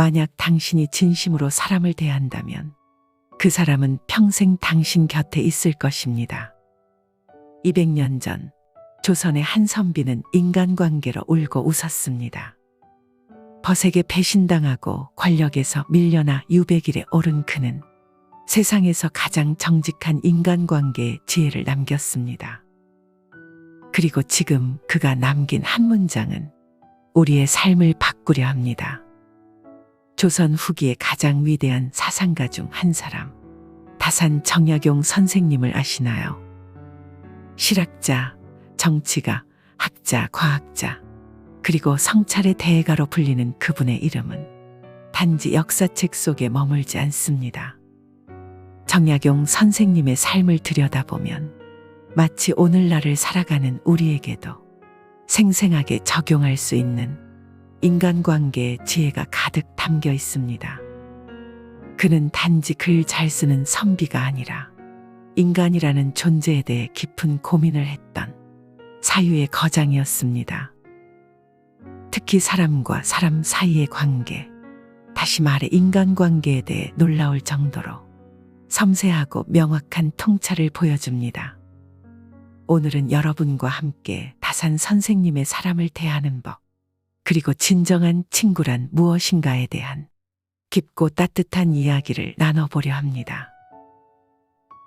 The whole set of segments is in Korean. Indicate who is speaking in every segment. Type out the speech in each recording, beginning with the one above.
Speaker 1: 만약 당신이 진심으로 사람을 대한다면 그 사람은 평생 당신 곁에 있을 것입니다. 200년 전 조선의 한 선비는 인간관계로 울고 웃었습니다. 벗에게 배신당하고 권력에서 밀려나 유배길에 오른 그는 세상에서 가장 정직한 인간관계의 지혜를 남겼습니다. 그리고 지금 그가 남긴 한 문장은 우리의 삶을 바꾸려 합니다. 조선 후기의 가장 위대한 사상가 중 한 사람, 다산 정약용 선생님을 아시나요? 실학자, 정치가, 학자, 과학자, 그리고 성찰의 대가로 불리는 그분의 이름은 단지 역사책 속에 머물지 않습니다. 정약용 선생님의 삶을 들여다보면 마치 오늘날을 살아가는 우리에게도 생생하게 적용할 수 있는 인간관계의 지혜가 가득 담겨 있습니다. 그는 단지 글 잘 쓰는 선비가 아니라 인간이라는 존재에 대해 깊은 고민을 했던 사유의 거장이었습니다. 특히 사람과 사람 사이의 관계, 다시 말해 인간관계에 대해 놀라울 정도로 섬세하고 명확한 통찰을 보여줍니다. 오늘은 여러분과 함께 다산 선생님의 사람을 대하는 법, 그리고 진정한 친구란 무엇인가에 대한 깊고 따뜻한 이야기를 나눠보려 합니다.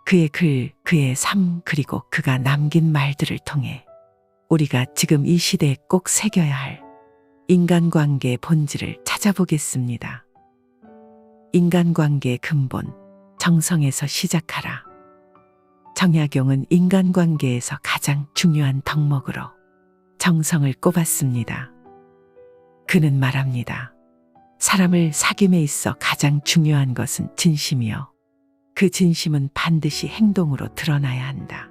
Speaker 1: 그의 글, 그의 삶, 그리고 그가 남긴 말들을 통해 우리가 지금 이 시대에 꼭 새겨야 할 인간관계의 본질을 찾아보겠습니다. 인간관계의 근본, 정성에서 시작하라. 정약용은 인간관계에서 가장 중요한 덕목으로 정성을 꼽았습니다. 그는 말합니다. 사람을 사귐에 있어 가장 중요한 것은 진심이요. 그 진심은 반드시 행동으로 드러나야 한다.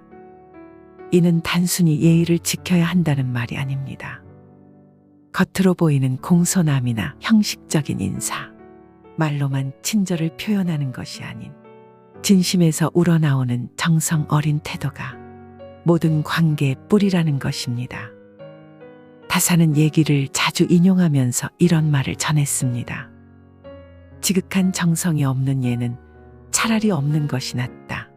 Speaker 1: 이는 단순히 예의를 지켜야 한다는 말이 아닙니다. 겉으로 보이는 공손함이나 형식적인 인사, 말로만 친절을 표현하는 것이 아닌 진심에서 우러나오는 정성 어린 태도가 모든 관계의 뿌리라는 것입니다. 다산은 얘기를 자주 인용하면서 이런 말을 전했습니다. 지극한 정성이 없는 예는 차라리 없는 것이 낫다.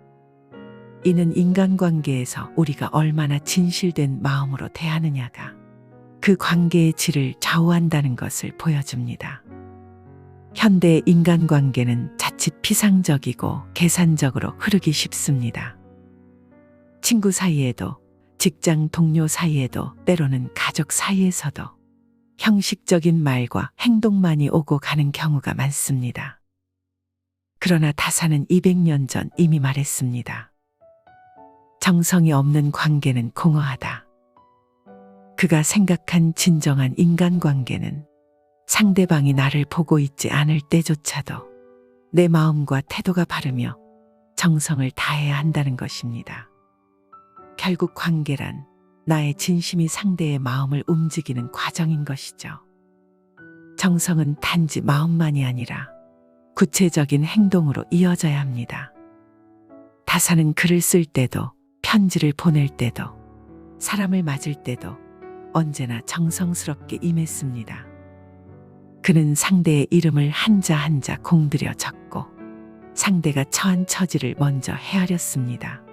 Speaker 1: 이는 인간관계에서 우리가 얼마나 진실된 마음으로 대하느냐가 그 관계의 질을 좌우한다는 것을 보여줍니다. 현대의 인간관계는 자칫 피상적이고 계산적으로 흐르기 쉽습니다. 친구 사이에도, 직장 동료 사이에도, 때로는 가족 사이에서도 형식적인 말과 행동만이 오고 가는 경우가 많습니다. 그러나 다산은 200년 전 이미 말했습니다. 정성이 없는 관계는 공허하다. 그가 생각한 진정한 인간관계는 상대방이 나를 보고 있지 않을 때조차도 내 마음과 태도가 바르며 정성을 다해야 한다는 것입니다. 결국 관계란 나의 진심이 상대의 마음을 움직이는 과정인 것이죠. 정성은 단지 마음만이 아니라 구체적인 행동으로 이어져야 합니다. 다산은 글을 쓸 때도, 편지를 보낼 때도, 사람을 맞을 때도 언제나 정성스럽게 임했습니다. 그는 상대의 이름을 한자 한자 공들여 적고 상대가 처한 처지를 먼저 헤아렸습니다.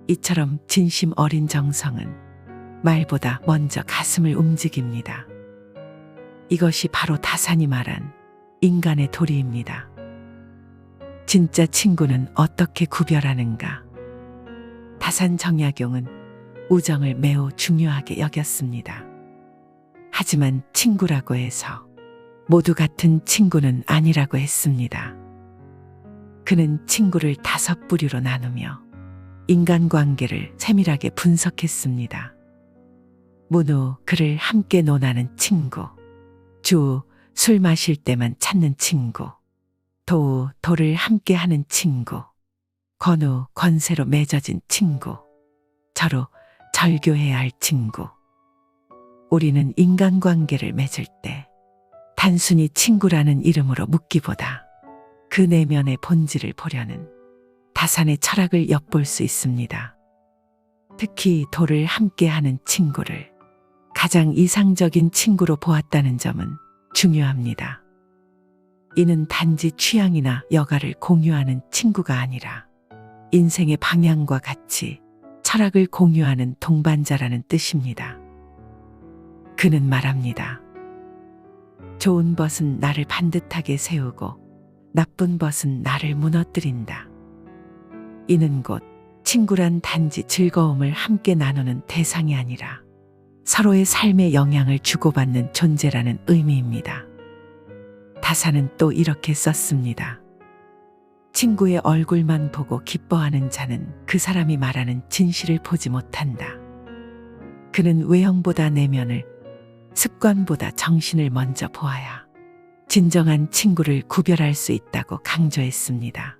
Speaker 1: 이처럼 진심 어린 정성은 말보다 먼저 가슴을 움직입니다. 이것이 바로 다산이 말한 인간의 도리입니다. 진짜 친구는 어떻게 구별하는가? 다산 정약용은 우정을 매우 중요하게 여겼습니다. 하지만 친구라고 해서 모두 같은 친구는 아니라고 했습니다. 그는 친구를 5부류로 나누며 인간관계를 세밀하게 분석했습니다. 문우, 그를 함께 논하는 친구. 주, 술 마실 때만 찾는 친구. 도, 도를 함께 하는 친구. 권우, 권세로 맺어진 친구. 저로, 절교해야 할 친구. 우리는 인간관계를 맺을 때 단순히 친구라는 이름으로 묻기보다 그 내면의 본질을 보려는 다산의 철학을 엿볼 수 있습니다. 특히 도를 함께하는 친구를 가장 이상적인 친구로 보았다는 점은 중요합니다. 이는 단지 취향이나 여가를 공유하는 친구가 아니라 인생의 방향과 가치, 철학을 공유하는 동반자라는 뜻입니다. 그는 말합니다. 좋은 벗은 나를 반듯하게 세우고 나쁜 벗은 나를 무너뜨린다. 이는 곧 친구란 단지 즐거움을 함께 나누는 대상이 아니라 서로의 삶에 영향을 주고받는 존재라는 의미입니다. 다사는 또 이렇게 썼습니다. 친구의 얼굴만 보고 기뻐하는 자는 그 사람이 말하는 진실을 보지 못한다. 그는 외형보다 내면을, 습관보다 정신을 먼저 보아야 진정한 친구를 구별할 수 있다고 강조했습니다.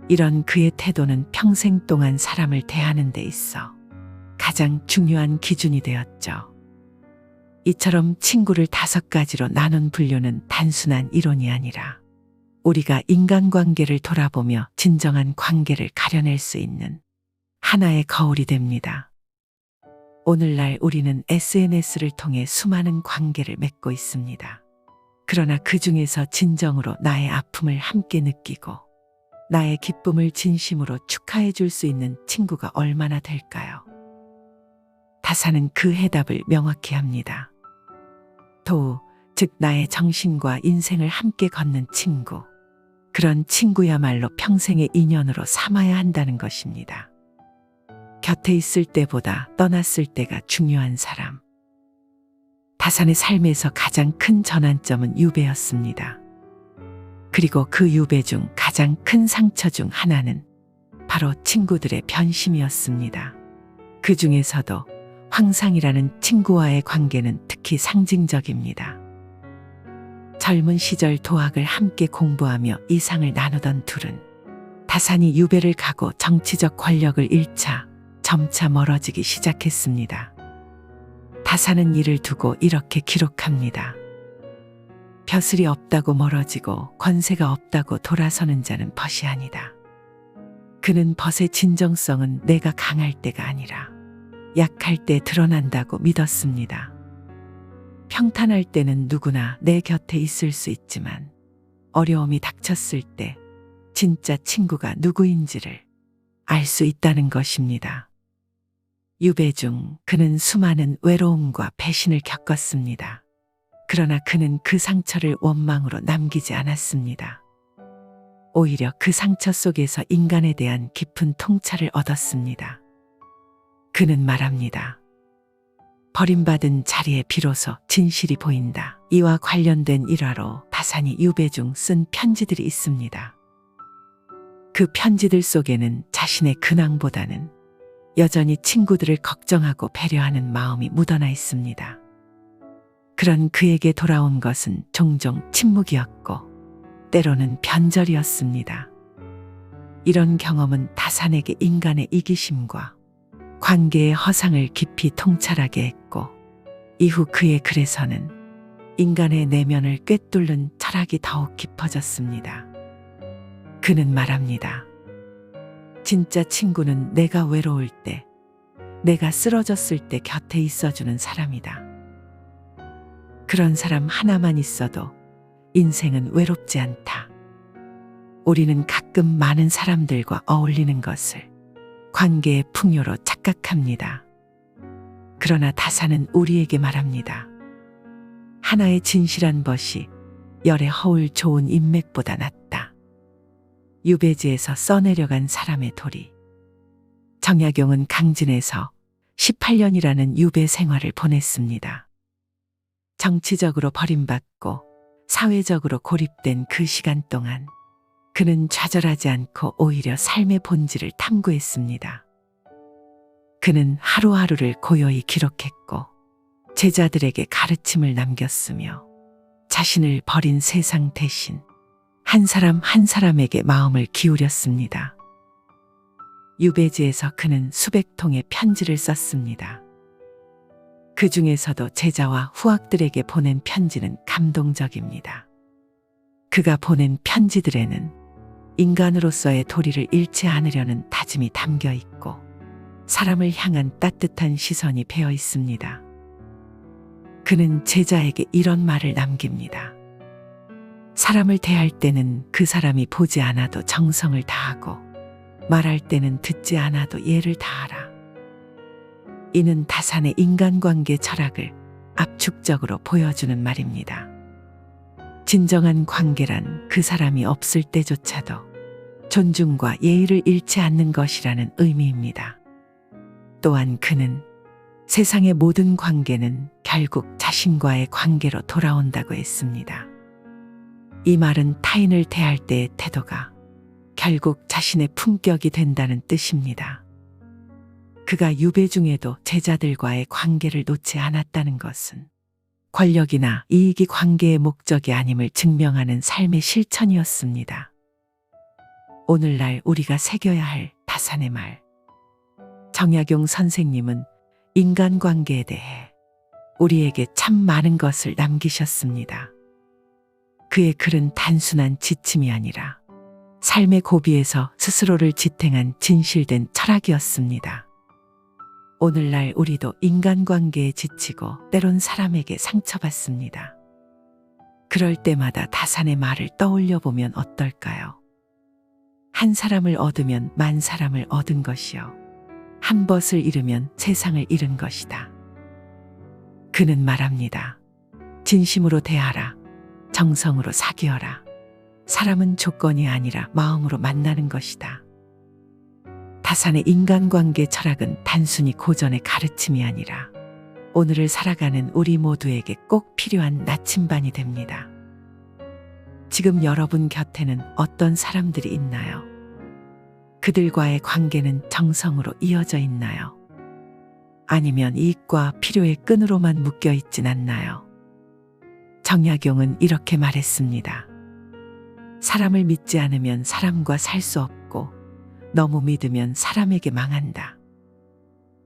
Speaker 1: 이런 그의 태도는 평생 동안 사람을 대하는 데 있어 가장 중요한 기준이 되었죠. 이처럼 친구를 5가지로 나눈 분류는 단순한 이론이 아니라 우리가 인간관계를 돌아보며 진정한 관계를 가려낼 수 있는 하나의 거울이 됩니다. 오늘날 우리는 SNS를 통해 수많은 관계를 맺고 있습니다. 그러나 그 중에서 진정으로 나의 아픔을 함께 느끼고 나의 기쁨을 진심으로 축하해 줄 수 있는 친구가 얼마나 될까요? 다사는 그 해답을 명확히 합니다. 도우, 즉 나의 정신과 인생을 함께 걷는 친구. 그런 친구야말로 평생의 인연으로 삼아야 한다는 것입니다. 곁에 있을 때보다 떠났을 때가 중요한 사람. 다산의 삶에서 가장 큰 전환점은 유배였습니다. 그리고 그 유배 중 가장 큰 상처 중 하나는 바로 친구들의 변심이었습니다. 그 중에서도 황상이라는 친구와의 관계는 특히 상징적입니다. 젊은 시절 도학을 함께 공부하며 이상을 나누던 둘은 다산이 유배를 가고 정치적 권력을 잃자 점차 멀어지기 시작했습니다. 다산은 이를 두고 이렇게 기록합니다. 벼슬이 없다고 멀어지고 권세가 없다고 돌아서는 자는 벗이 아니다. 그는 벗의 진정성은 내가 강할 때가 아니라 약할 때 드러난다고 믿었습니다. 평탄할 때는 누구나 내 곁에 있을 수 있지만 어려움이 닥쳤을 때 진짜 친구가 누구인지를 알 수 있다는 것입니다. 유배 중 그는 수많은 외로움과 배신을 겪었습니다. 그러나 그는 그 상처를 원망으로 남기지 않았습니다. 오히려 그 상처 속에서 인간에 대한 깊은 통찰을 얻었습니다. 그는 말합니다. 버림받은 자리에 비로소 진실이 보인다. 이와 관련된 일화로 다산이 유배 중 쓴 편지들이 있습니다. 그 편지들 속에는 자신의 근황보다는 여전히 친구들을 걱정하고 배려하는 마음이 묻어나 있습니다. 그런 그에게 돌아온 것은 종종 침묵이었고 때로는 변절이었습니다. 이런 경험은 다산에게 인간의 이기심과 관계의 허상을 깊이 통찰하게 했고 이후 그의 글에서는 인간의 내면을 꿰뚫는 철학이 더욱 깊어졌습니다. 그는 말합니다. 진짜 친구는 내가 외로울 때, 내가 쓰러졌을 때 곁에 있어주는 사람이다. 그런 사람 하나만 있어도 인생은 외롭지 않다. 우리는 가끔 많은 사람들과 어울리는 것을 관계의 풍요로 착각합니다. 그러나 다산은 우리에게 말합니다. 하나의 진실한 벗이 열의 허울 좋은 인맥보다 낫다. 유배지에서 써내려간 사람의 도리. 정약용은 강진에서 18년이라는 유배 생활을 보냈습니다. 정치적으로 버림받고 사회적으로 고립된 그 시간 동안 그는 좌절하지 않고 오히려 삶의 본질을 탐구했습니다. 그는 하루하루를 고요히 기록했고 제자들에게 가르침을 남겼으며 자신을 버린 세상 대신 한 사람 한 사람에게 마음을 기울였습니다. 유배지에서 그는 수백 통의 편지를 썼습니다. 그 중에서도 제자와 후학들에게 보낸 편지는 감동적입니다. 그가 보낸 편지들에는 인간으로서의 도리를 잃지 않으려는 다짐이 담겨 있고 사람을 향한 따뜻한 시선이 배어 있습니다. 그는 제자에게 이런 말을 남깁니다. 사람을 대할 때는 그 사람이 보지 않아도 정성을 다하고 말할 때는 듣지 않아도 예를 다하라. 이는 다산의 인간관계 철학을 압축적으로 보여주는 말입니다. 진정한 관계란 그 사람이 없을 때조차도 존중과 예의를 잃지 않는 것이라는 의미입니다. 또한 그는 세상의 모든 관계는 결국 자신과의 관계로 돌아온다고 했습니다. 이 말은 타인을 대할 때의 태도가 결국 자신의 품격이 된다는 뜻입니다. 그가 유배 중에도 제자들과의 관계를 놓지 않았다는 것은 권력이나 이익이 관계의 목적이 아님을 증명하는 삶의 실천이었습니다. 오늘날 우리가 새겨야 할 다산의 말. 정약용 선생님은 인간관계에 대해 우리에게 참 많은 것을 남기셨습니다. 그의 글은 단순한 지침이 아니라 삶의 고비에서 스스로를 지탱한 진실된 철학이었습니다. 오늘날 우리도 인간관계에 지치고 때론 사람에게 상처받습니다. 그럴 때마다 다산의 말을 떠올려 보면 어떨까요? 한 사람을 얻으면 만 사람을 얻은 것이요. 한 벗을 잃으면 세상을 잃은 것이다. 그는 말합니다. 진심으로 대하라. 정성으로 사귀어라. 사람은 조건이 아니라 마음으로 만나는 것이다. 다산의 인간관계 철학은 단순히 고전의 가르침이 아니라 오늘을 살아가는 우리 모두에게 꼭 필요한 나침반이 됩니다. 지금 여러분 곁에는 어떤 사람들이 있나요? 그들과의 관계는 정성으로 이어져 있나요? 아니면 이익과 필요의 끈으로만 묶여 있진 않나요? 정약용은 이렇게 말했습니다. 사람을 믿지 않으면 사람과 살 수 없고 너무 믿으면 사람에게 망한다.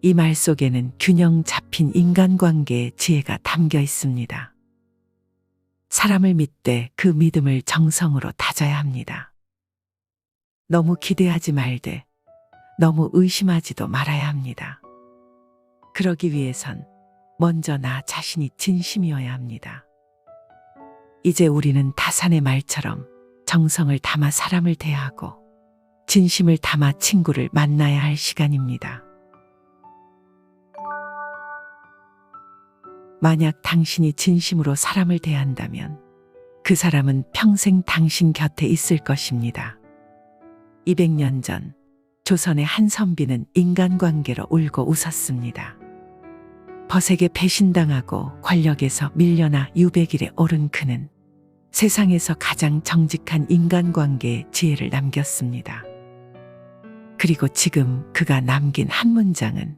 Speaker 1: 이 말 속에는 균형 잡힌 인간관계의 지혜가 담겨 있습니다. 사람을 믿되 그 믿음을 정성으로 다져야 합니다. 너무 기대하지 말되 너무 의심하지도 말아야 합니다. 그러기 위해선 먼저 나 자신이 진심이어야 합니다. 이제 우리는 다산의 말처럼 정성을 담아 사람을 대하고 진심을 담아 친구를 만나야 할 시간입니다. 만약 당신이 진심으로 사람을 대한다면 그 사람은 평생 당신 곁에 있을 것입니다. 200년 전 조선의 한 선비는 인간관계로 울고 웃었습니다. 벗에게 배신당하고 권력에서 밀려나 유배길에 오른 그는 세상에서 가장 정직한 인간관계의 지혜를 남겼습니다. 그리고 지금 그가 남긴 한 문장은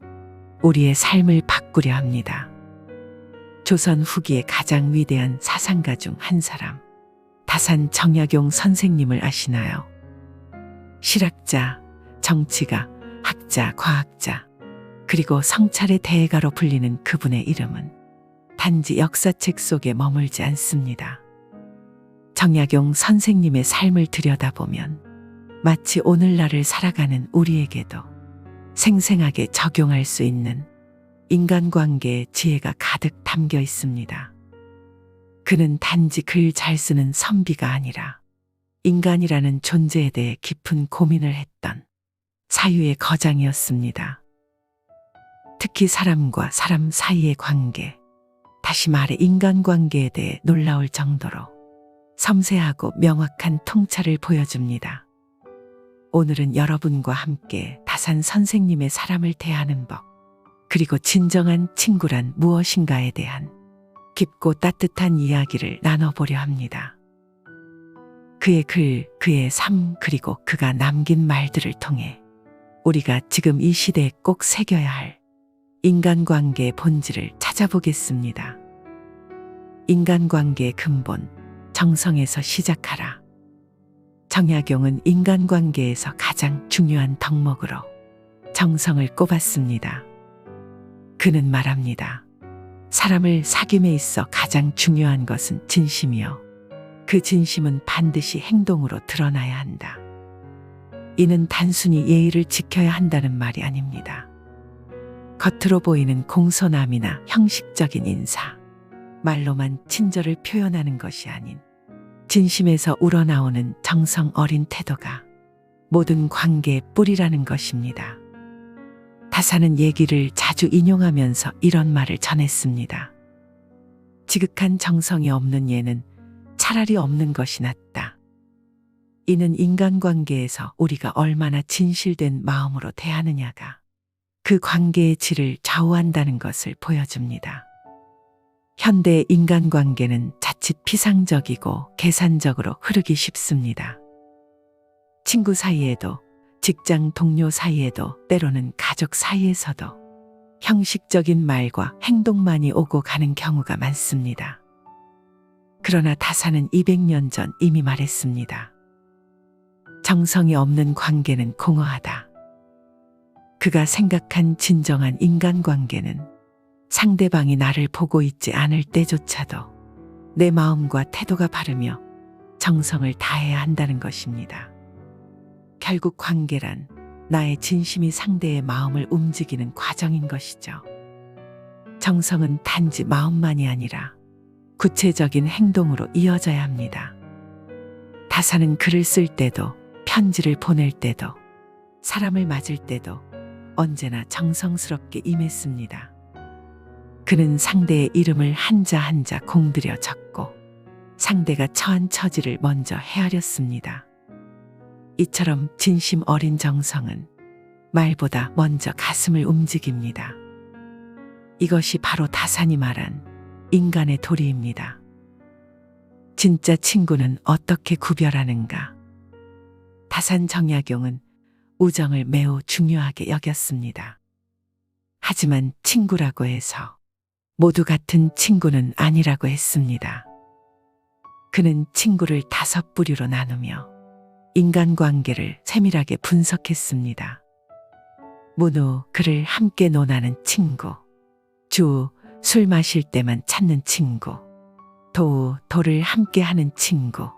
Speaker 1: 우리의 삶을 바꾸려 합니다. 조선 후기의 가장 위대한 사상가 중 한 사람, 다산 정약용 선생님을 아시나요? 실학자, 정치가, 학자, 과학자, 그리고 성찰의 대가로 불리는 그분의 이름은 단지 역사책 속에 머물지 않습니다. 정약용 선생님의 삶을 들여다보면 마치 오늘날을 살아가는 우리에게도 생생하게 적용할 수 있는 인간관계의 지혜가 가득 담겨 있습니다. 그는 단지 글 잘 쓰는 선비가 아니라 인간이라는 존재에 대해 깊은 고민을 했던 사유의 거장이었습니다. 특히 사람과 사람 사이의 관계, 다시 말해 인간관계에 대해 놀라울 정도로 섬세하고 명확한 통찰을 보여줍니다. 오늘은 여러분과 함께 다산 선생님의 사람을 대하는 법, 그리고 진정한 친구란 무엇인가에 대한 깊고 따뜻한 이야기를 나눠보려 합니다. 그의 글, 그의 삶, 그리고 그가 남긴 말들을 통해 우리가 지금 이 시대에 꼭 새겨야 할 인간관계의 본질을 찾아보겠습니다. 인간관계의 근본, 정성에서 시작하라. 정약용은 인간관계에서 가장 중요한 덕목으로 정성을 꼽았습니다. 그는 말합니다. 사람을 사귐에 있어 가장 중요한 것은 진심이요. 그 진심은 반드시 행동으로 드러나야 한다. 이는 단순히 예의를 지켜야 한다는 말이 아닙니다. 겉으로 보이는 공손함이나 형식적인 인사, 말로만 친절을 표현하는 것이 아닌 진심에서 우러나오는 정성 어린 태도가 모든 관계의 뿌리라는 것입니다. 다사는 얘기를 자주 인용하면서 이런 말을 전했습니다. 지극한 정성이 없는 예는 차라리 없는 것이 낫다. 이는 인간관계에서 우리가 얼마나 진실된 마음으로 대하느냐가 그 관계의 질을 좌우한다는 것을 보여줍니다. 현대의 인간관계는 자칫 피상적이고 계산적으로 흐르기 쉽습니다. 친구 사이에도, 직장 동료 사이에도, 때로는 가족 사이에서도 형식적인 말과 행동만이 오고 가는 경우가 많습니다. 그러나 다사는 200년 전 이미 말했습니다. 정성이 없는 관계는 공허하다. 그가 생각한 진정한 인간관계는 상대방이 나를 보고 있지 않을 때조차도 내 마음과 태도가 바르며 정성을 다해야 한다는 것입니다. 결국 관계란 나의 진심이 상대의 마음을 움직이는 과정인 것이죠. 정성은 단지 마음만이 아니라 구체적인 행동으로 이어져야 합니다. 다사는 글을 쓸 때도, 편지를 보낼 때도, 사람을 맞을 때도 언제나 정성스럽게 임했습니다. 그는 상대의 이름을 한자 한자 공들여 적고 상대가 처한 처지를 먼저 헤아렸습니다. 이처럼 진심 어린 정성은 말보다 먼저 가슴을 움직입니다. 이것이 바로 다산이 말한 인간의 도리입니다. 진짜 친구는 어떻게 구별하는가? 다산 정약용은 우정을 매우 중요하게 여겼습니다. 하지만 친구라고 해서 모두 같은 친구는 아니라고 했습니다. 그는 친구를 5부류로 나누며 인간관계를 세밀하게 분석했습니다. 문우, 그를 함께 논하는 친구. 주, 술 마실 때만 찾는 친구. 도우, 도를 함께 하는 친구.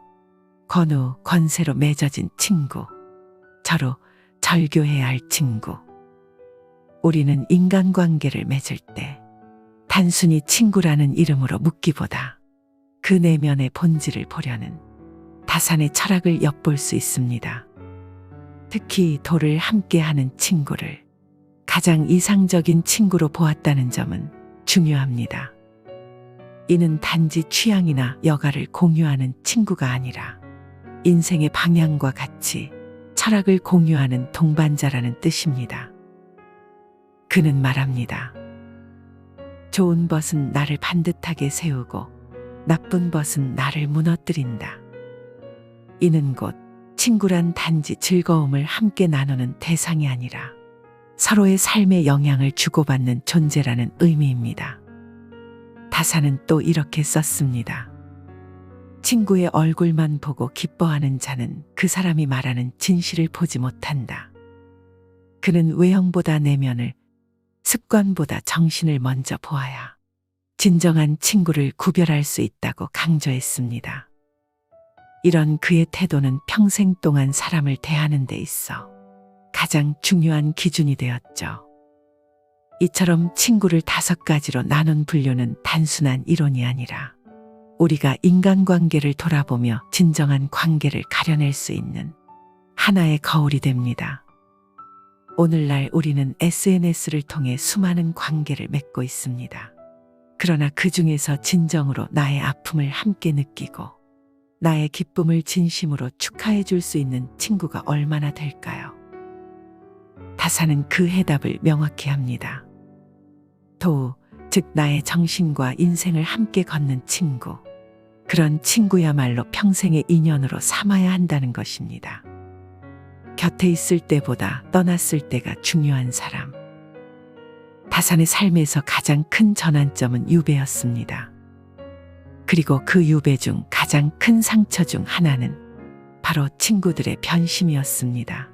Speaker 1: 권우, 권세로 맺어진 친구. 절우, 절교해야 할 친구. 우리는 인간관계를 맺을 때 단순히 친구라는 이름으로 묻기보다 그 내면의 본질을 보려는 다산의 철학을 엿볼 수 있습니다. 특히 도를 함께하는 친구를 가장 이상적인 친구로 보았다는 점은 중요합니다. 이는 단지 취향이나 여가를 공유하는 친구가 아니라 인생의 방향과 가치, 철학을 공유하는 동반자라는 뜻입니다. 그는 말합니다. 좋은 벗은 나를 반듯하게 세우고 나쁜 벗은 나를 무너뜨린다. 이는 곧 친구란 단지 즐거움을 함께 나누는 대상이 아니라 서로의 삶에 영향을 주고받는 존재라는 의미입니다. 다사는 또 이렇게 썼습니다. 친구의 얼굴만 보고 기뻐하는 자는 그 사람이 말하는 진실을 보지 못한다. 그는 외형보다 내면을, 습관보다 정신을 먼저 보아야 진정한 친구를 구별할 수 있다고 강조했습니다. 이런 그의 태도는 평생 동안 사람을 대하는 데 있어 가장 중요한 기준이 되었죠. 이처럼 친구를 5가지로 나눈 분류는 단순한 이론이 아니라 우리가 인간관계를 돌아보며 진정한 관계를 가려낼 수 있는 하나의 거울이 됩니다. 오늘날 우리는 SNS를 통해 수많은 관계를 맺고 있습니다. 그러나 그 중에서 진정으로 나의 아픔을 함께 느끼고 나의 기쁨을 진심으로 축하해 줄 수 있는 친구가 얼마나 될까요? 다사는 그 해답을 명확히 합니다. 도우, 즉 나의 정신과 인생을 함께 걷는 친구. 그런 친구야말로 평생의 인연으로 삼아야 한다는 것입니다. 곁에 있을 때보다 떠났을 때가 중요한 사람. 다산의 삶에서 가장 큰 전환점은 유배였습니다. 그리고 그 유배 중 가장 큰 상처 중 하나는 바로 친구들의 변심이었습니다.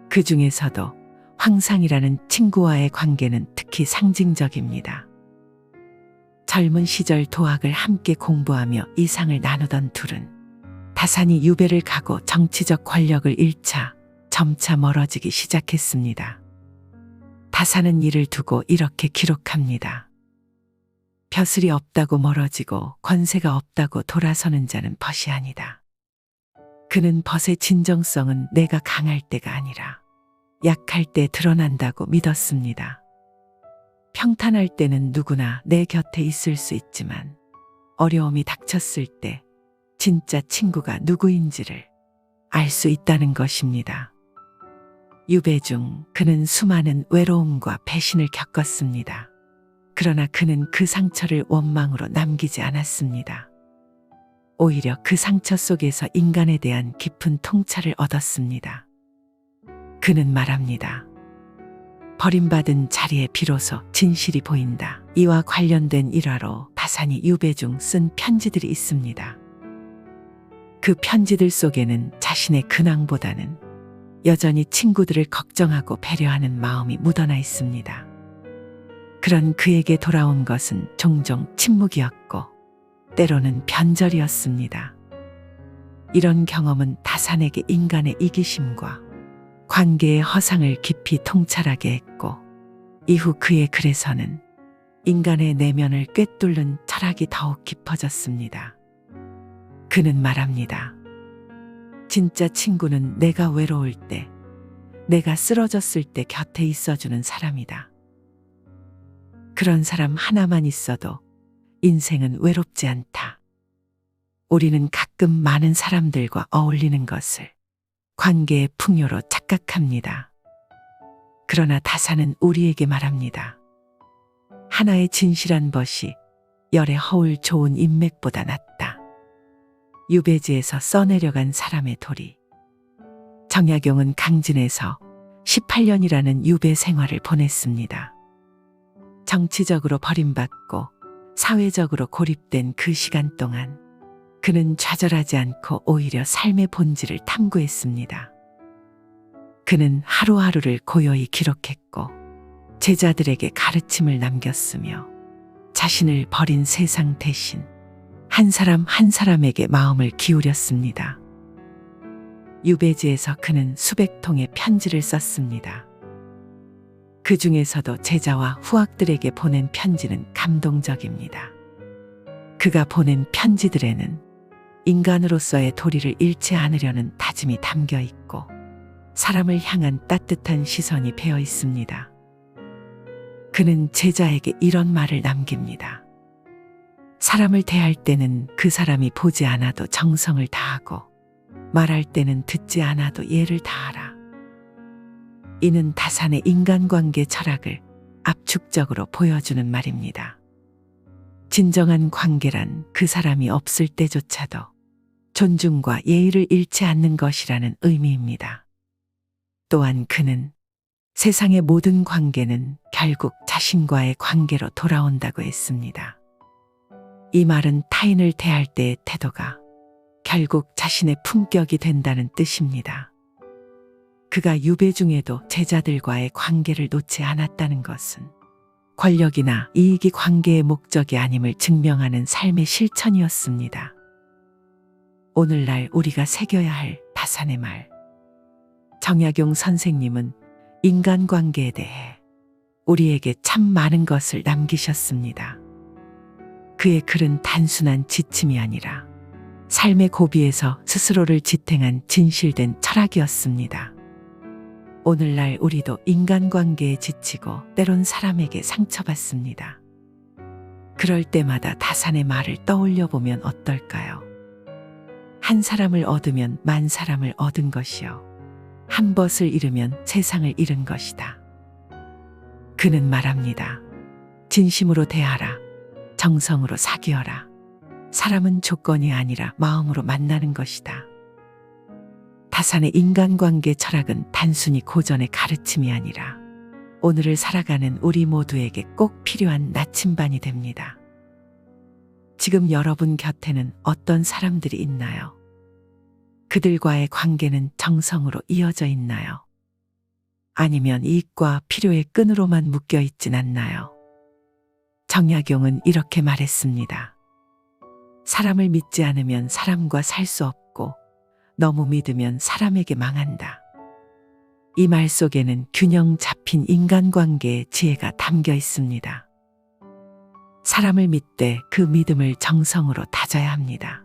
Speaker 1: 그 중에서도 황상이라는 친구와의 관계는 특히 상징적입니다. 젊은 시절 도학을 함께 공부하며 이상을 나누던 둘은 다산이 유배를 가고 정치적 권력을 잃자 점차 멀어지기 시작했습니다. 다산은 이를 두고 이렇게 기록합니다. 벼슬이 없다고 멀어지고 권세가 없다고 돌아서는 자는 벗이 아니다. 그는 벗의 진정성은 내가 강할 때가 아니라 약할 때 드러난다고 믿었습니다. 평탄할 때는 누구나 내 곁에 있을 수 있지만 어려움이 닥쳤을 때 진짜 친구가 누구인지를 알 수 있다는 것입니다. 유배 중 그는 수많은 외로움과 배신을 겪었습니다. 그러나 그는 그 상처를 원망으로 남기지 않았습니다. 오히려 그 상처 속에서 인간에 대한 깊은 통찰을 얻었습니다. 그는 말합니다. 버림받은 자리에 비로소 진실이 보인다. 이와 관련된 일화로 다산이 유배 중 쓴 편지들이 있습니다. 그 편지들 속에는 자신의 근황보다는 여전히 친구들을 걱정하고 배려하는 마음이 묻어나 있습니다. 그런 그에게 돌아온 것은 종종 침묵이었고 때로는 변절이었습니다. 이런 경험은 다산에게 인간의 이기심과 관계의 허상을 깊이 통찰하게 했고 이후 그의 글에서는 인간의 내면을 꿰뚫는 철학이 더욱 깊어졌습니다. 그는 말합니다. 진짜 친구는 내가 외로울 때, 내가 쓰러졌을 때 곁에 있어주는 사람이다. 그런 사람 하나만 있어도 인생은 외롭지 않다. 우리는 가끔 많은 사람들과 어울리는 것을 관계의 풍요로 착각합니다. 그러나 다산은 우리에게 말합니다. 하나의 진실한 벗이 열의 허울 좋은 인맥보다 낫다. 유배지에서 써내려간 사람의 도리. 정약용은 강진에서 18년이라는 유배 생활을 보냈습니다. 정치적으로 버림받고 사회적으로 고립된 그 시간 동안 그는 좌절하지 않고 오히려 삶의 본질을 탐구했습니다. 그는 하루하루를 고요히 기록했고 제자들에게 가르침을 남겼으며 자신을 버린 세상 대신 한 사람 한 사람에게 마음을 기울였습니다. 유배지에서 그는 수백 통의 편지를 썼습니다. 그 중에서도 제자와 후학들에게 보낸 편지는 감동적입니다. 그가 보낸 편지들에는 인간으로서의 도리를 잃지 않으려는 다짐이 담겨 있고 사람을 향한 따뜻한 시선이 배어 있습니다. 그는 제자에게 이런 말을 남깁니다. 사람을 대할 때는 그 사람이 보지 않아도 정성을 다하고 말할 때는 듣지 않아도 예를 다하라. 이는 다산의 인간관계 철학을 압축적으로 보여주는 말입니다. 진정한 관계란 그 사람이 없을 때조차도 존중과 예의를 잃지 않는 것이라는 의미입니다. 또한 그는 세상의 모든 관계는 결국 자신과의 관계로 돌아온다고 했습니다. 이 말은 타인을 대할 때의 태도가 결국 자신의 품격이 된다는 뜻입니다. 그가 유배 중에도 제자들과의 관계를 놓지 않았다는 것은 권력이나 이익이 관계의 목적이 아님을 증명하는 삶의 실천이었습니다. 오늘날 우리가 새겨야 할 다산의 말. 정약용 선생님은 인간관계에 대해 우리에게 참 많은 것을 남기셨습니다. 그의 글은 단순한 지침이 아니라 삶의 고비에서 스스로를 지탱한 진실된 철학이었습니다. 오늘날 우리도 인간관계에 지치고 때론 사람에게 상처받습니다. 그럴 때마다 다산의 말을 떠올려 보면 어떨까요? 한 사람을 얻으면 만 사람을 얻은 것이요. 한 벗을 잃으면 세상을 잃은 것이다. 그는 말합니다. 진심으로 대하라. 정성으로 사귀어라. 사람은 조건이 아니라 마음으로 만나는 것이다. 다산의 인간관계 철학은 단순히 고전의 가르침이 아니라 오늘을 살아가는 우리 모두에게 꼭 필요한 나침반이 됩니다. 지금 여러분 곁에는 어떤 사람들이 있나요? 그들과의 관계는 정성으로 이어져 있나요? 아니면 이익과 필요의 끈으로만 묶여 있진 않나요? 정약용은 이렇게 말했습니다. 사람을 믿지 않으면 사람과 살 수 없고 너무 믿으면 사람에게 망한다. 이 말 속에는 균형 잡힌 인간관계의 지혜가 담겨 있습니다. 사람을 믿되 그 믿음을 정성으로 다져야 합니다.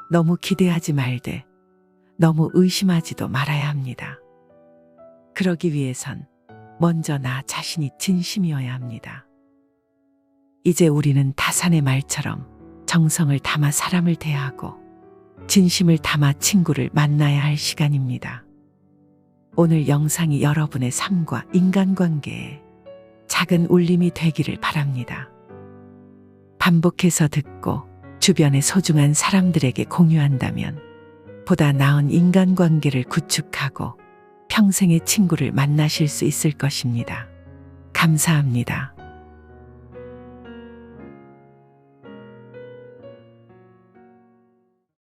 Speaker 1: 너무 기대하지 말되 너무 의심하지도 말아야 합니다. 그러기 위해선 먼저 나 자신이 진심이어야 합니다. 이제 우리는 다산의 말처럼 정성을 담아 사람을 대하고 진심을 담아 친구를 만나야 할 시간입니다. 오늘 영상이 여러분의 삶과 인간관계에 작은 울림이 되기를 바랍니다. 반복해서 듣고 주변의 소중한 사람들에게 공유한다면 보다 나은 인간관계를 구축하고 평생의 친구를 만나실 수 있을 것입니다. 감사합니다.